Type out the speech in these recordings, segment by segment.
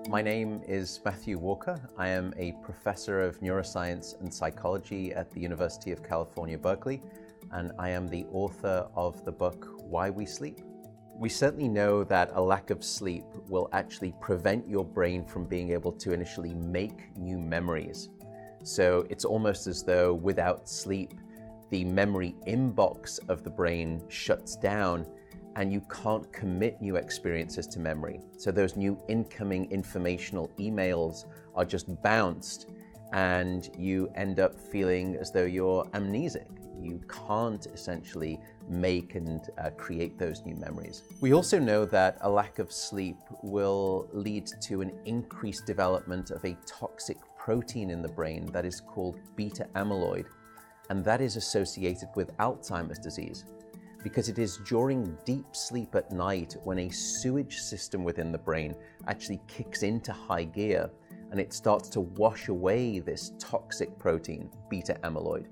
My name is Matthew Walker. I am a professor of neuroscience and psychology at the University of California, Berkeley, and I am the author of the book, Why We Sleep. We certainly know that a lack of sleep will actually prevent your brain from being able to initially make new memories. So it's almost as though without sleep, the memory inbox of the brain shuts down and you can't commit new experiences to memory. So those new incoming informational emails are just bounced and you end up feeling as though you're amnesic. You can't essentially make and create those new memories. We also know that a lack of sleep will lead to an increased development of a toxic protein in the brain that is called beta amyloid, and that is associated with Alzheimer's disease, because it is during deep sleep at night when a sewage system within the brain actually kicks into high gear and it starts to wash away this toxic protein, beta amyloid.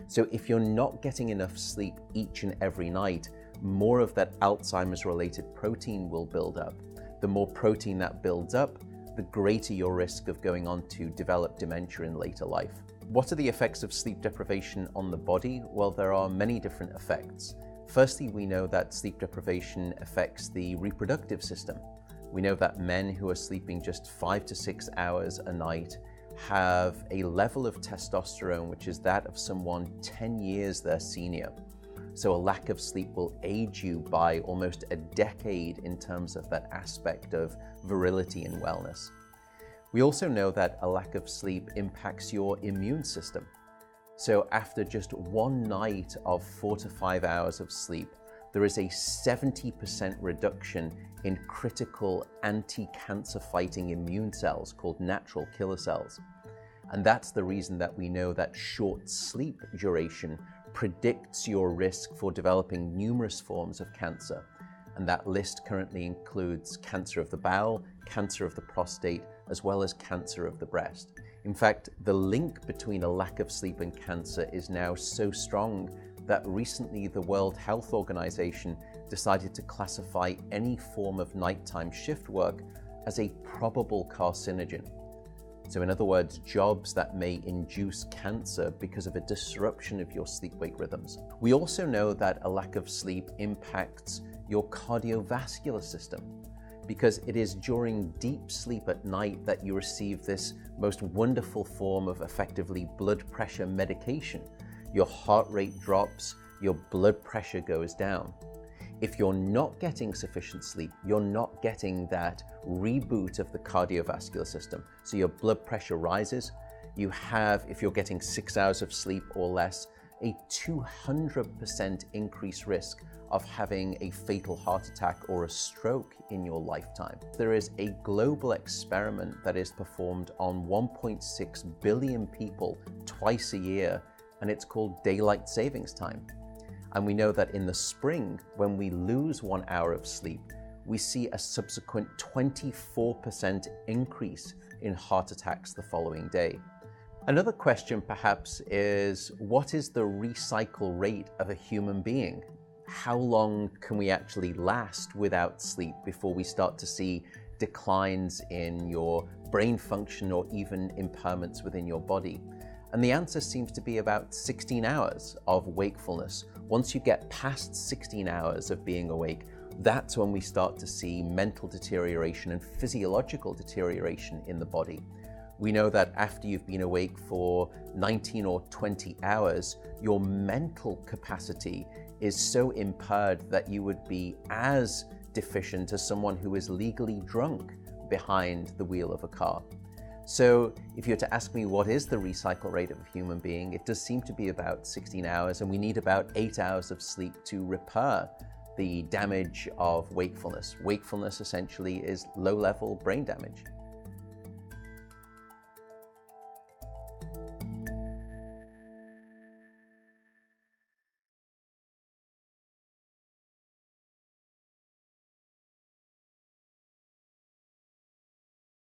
So if you're not getting enough sleep each and every night, more of that Alzheimer's related protein will build up. The more protein that builds up, the greater your risk of going on to develop dementia in later life. What are the effects of sleep deprivation on the body? Well, there are many different effects. Firstly, we know that sleep deprivation affects the reproductive system. We know that men who are sleeping just 5 to 6 hours a night have a level of testosterone which is that of someone 10 years their senior. So a lack of sleep will age you by almost a decade in terms of that aspect of virility and wellness. We also know that a lack of sleep impacts your immune system. So after just one night of 4 to 5 hours of sleep, there is a 70% reduction in critical anti-cancer fighting immune cells called natural killer cells. And that's the reason that we know that short sleep duration predicts your risk for developing numerous forms of cancer. And that list currently includes cancer of the bowel, cancer of the prostate, as well as cancer of the breast. In fact, the link between a lack of sleep and cancer is now so strong that recently the World Health Organization decided to classify any form of nighttime shift work as a probable carcinogen. So in other words, jobs that may induce cancer because of a disruption of your sleep-wake rhythms. We also know that a lack of sleep impacts your cardiovascular system, because it is during deep sleep at night that you receive this most wonderful form of effectively blood pressure medication. Your heart rate drops, your blood pressure goes down. If you're not getting sufficient sleep, you're not getting that reboot of the cardiovascular system. So your blood pressure rises. You have, if you're getting 6 hours of sleep or less, a 200% increased risk of having a fatal heart attack or a stroke in your lifetime. There is a global experiment that is performed on 1.6 billion people twice a year, and it's called daylight savings time. And we know that in the spring, when we lose 1 hour of sleep, we see a subsequent 24% increase in heart attacks the following day. Another question perhaps is, what is the recycle rate of a human being? How long can we actually last without sleep before we start to see declines in your brain function or even impairments within your body? And the answer seems to be about 16 hours of wakefulness. Once you get past 16 hours of being awake, that's when we start to see mental deterioration and physiological deterioration in the body. We know that after you've been awake for 19 or 20 hours, your mental capacity is so impaired that you would be as deficient as someone who is legally drunk behind the wheel of a car. So if you were to ask me what is the recycle rate of a human being, it does seem to be about 16 hours, and we need about 8 hours of sleep to repair the damage of wakefulness. Wakefulness essentially is low-level brain damage.